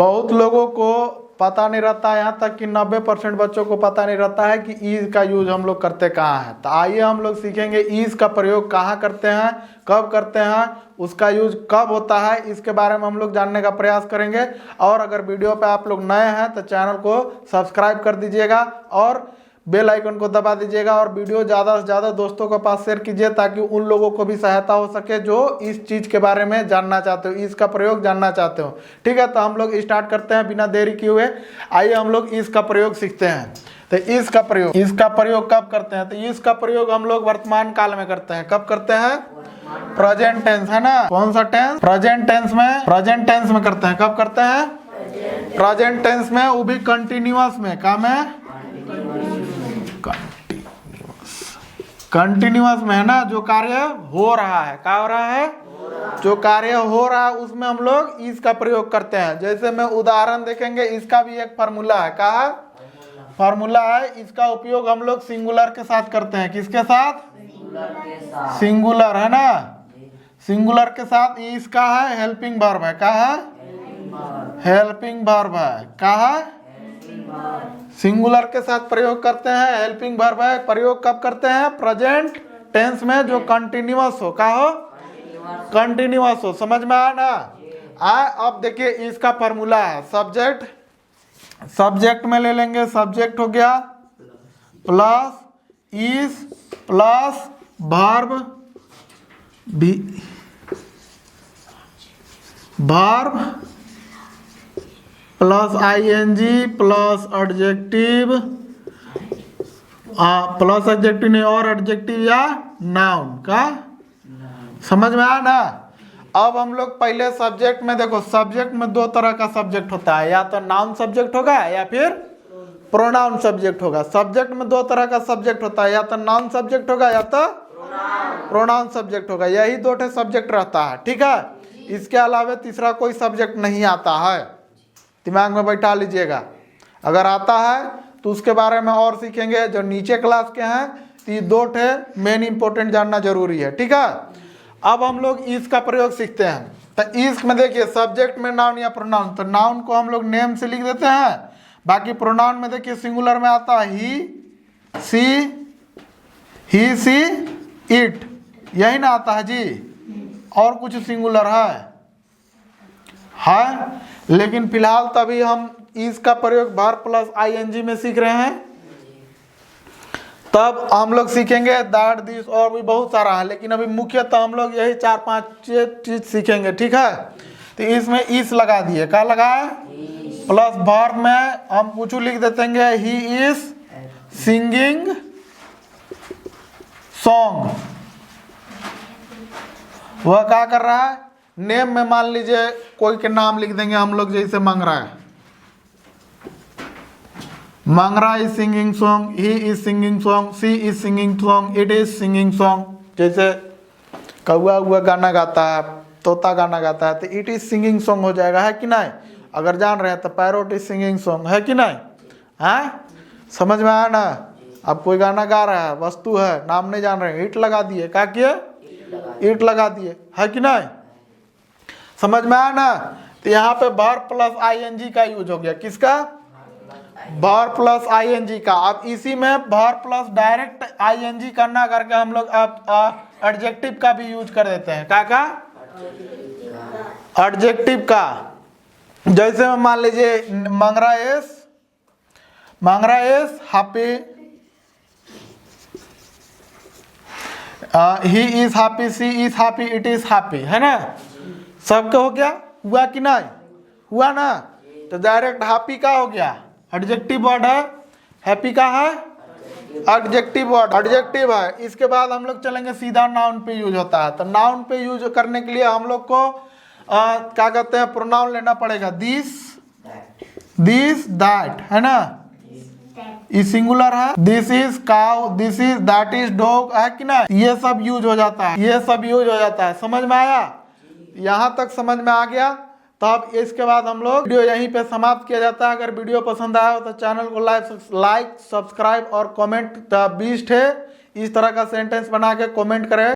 बहुत लोगों को पता नहीं रहता है, यहाँ तक कि 90% बच्चों को पता नहीं रहता है कि इज का यूज हम लोग करते कहाँ हैं। तो आइए हम लोग सीखेंगे इज का प्रयोग कहाँ करते हैं, कब करते हैं, उसका यूज कब होता है, इसके बारे में हम लोग जानने का प्रयास करेंगे। और अगर वीडियो पे आप लोग नए हैं तो चैनल को सब्सक्राइब कर दीजिएगा और बेल आइकन को दबा दीजिएगा और वीडियो ज़्यादा से ज़्यादा दोस्तों के पास शेयर कीजिए ताकि उन लोगों को भी सहायता हो सके जो इस चीज़ के बारे में जानना चाहते हो, इसका प्रयोग जानना चाहते हो। ठीक है, तो हम लोग स्टार्ट करते हैं बिना देरी किए हुए। आइए हम लोग इसका प्रयोग सीखते हैं। तो इसका प्रयोग कब करते हैं? तो इसका प्रयोग हम लोग वर्तमान काल में करते हैं। कब करते हैं? प्रेजेंट टेंस, है ना। कौन सा टेंस? प्रेजेंट टेंस में करते हैं। कब करते हैं? प्रेजेंट टेंस में, वो भी कंटिन्यूअस में। क्या में? कंटिन्यूअस में, है ना। जो कार्य हो रहा है, क्या हो रहा है? जो कार्य हो रहा है उसमें हम लोग इसका प्रयोग करते हैं। जैसे मैं उदाहरण देखेंगे, इसका भी एक फार्मूला है। क्या फार्मूला है? इसका उपयोग हम लोग सिंगुलर के साथ करते हैं। किसके साथ? सिंगुलर, है ना। सिंगुलर के साथ इसका है हेल्पिंग वर्ब है। क्या है? हेल्पिंग वर्ब है। क्या है? सिंगुलर के साथ प्रयोग करते हैं, हेल्पिंग वर्ब है। प्रयोग कब करते हैं? प्रेजेंट टेंस में, जो कंटिन्यूअस हो। क्या हो? कंटिन्यूअस हो। समझ में आया ना? अब देखिए इसका फॉर्मूला है। सब्जेक्ट में ले लेंगे। सब्जेक्ट हो गया plus is plus verb plus ING plus adjective, plus adjective नहीं और एडजेक्टिव या नाउन का। समझ में आया ना? अब हम लोग पहले सब्जेक्ट में देखो, सब्जेक्ट में दो तरह का सब्जेक्ट होता है, या तो नाउन सब्जेक्ट होगा या फिर प्रोनाउन सब्जेक्ट होगा। सब्जेक्ट में दो तरह का सब्जेक्ट होता है, या तो नाउन सब्जेक्ट होगा या तो प्रोनाउन सब्जेक्ट होगा। यही दो ठे सब्जेक्ट रहता है। ठीक है, इसके अलावा तीसरा कोई सब्जेक्ट नहीं आता है। दिमाग में बैठा लीजिएगा। अगर आता है तो उसके बारे में और सीखेंगे। जो नीचे क्लास के हैं तो ये दो ठे मेन इंपॉर्टेंट जानना जरूरी है। ठीक है, अब हम लोग इसका प्रयोग सीखते हैं। तो इसमें देखिए, सब्जेक्ट में नाउन या प्रोनाउन, तो नाउन को हम लोग नेम से लिख देते हैं। बाकी प्रोनाउन में देखिए सिंगुलर में आता है ही सी इट, यही ना आता है जी। और कुछ सिंगुलर है लेकिन फिलहाल तभी हम इसका प्रयोग वर्ब प्लस ING में सीख रहे हैं। तब हम लोग सीखेंगे दैट, दिस और भी बहुत सारा है, लेकिन अभी मुख्यतः हम लोग यही 4-5 चीज सीखेंगे। ठीक है, तो इसमें इस लगा दिए। क्या लगाए? प्लस वर्ब में हम कुछ लिख देते हैं, ही इज सिंगिंग सॉन्ग। वह क्या कर रहा है? नेम में मान लीजिए कोई के नाम लिख देंगे हम लोग, जैसे मंगरा है। Mangra is singing song, he is singing song, she is singing song, it is singing song. जैसे कौआ हुआ गाना गाता है, तोता गाना गाता है, तो इट इज सिंगिंग सॉन्ग हो जाएगा, है कि नहीं? अगर जान रहे हैं तो पैरोट इज सिंगिंग सॉन्ग, है कि नहीं? है, समझ में आया ना? अब कोई गाना गा रहा है, वस्तु है, नाम नहीं जान रहे हैं, इट लगा दिए। क्या किए? इट लगा दिए, है कि नहीं? समझ में आया ना? तो यहाँ पे वर्ब प्लस ING का यूज हो गया। किसका? वर्ब प्लस ING का। अब इसी में वर्ब प्लस डायरेक्ट ING करना करके हम लोग अब एडजेक्टिव का भी यूज कर देते हैं। क्या? एडजेक्टिव का। जैसे मान लीजिए Mangra is happy, he is happy, she is happy, it is happy, है ना। सबका हो गया। हुआ कि नहीं? हुआ ना। तो डायरेक्ट हैप्पी का हो गया, एडजेक्टिव वर्ड है। हैप्पी का है एडजेक्टिव वर्ड, एडजेक्टिव है। इसके बाद हम लोग चलेंगे सीधा नाउन पे यूज होता है। तो नाउन पे यूज करने के लिए हम लोग को क्या कहते हैं? प्रोनाउन लेना पड़ेगा। दिस दैट, है ना। ये सिंगुलर है। This is cow, this is, that is dog, है कि ना। ये सब यूज हो जाता है, ये सब यूज हो जाता है। समझ में आया? यहाँ तक समझ में आ गया। तो अब इसके बाद हम लोग वीडियो यहीं पे समाप्त किया जाता है। अगर वीडियो पसंद आया हो तो चैनल को लाइक, सब्सक्राइब और कमेंट 20 है इस तरह का सेंटेंस बना के कमेंट करें।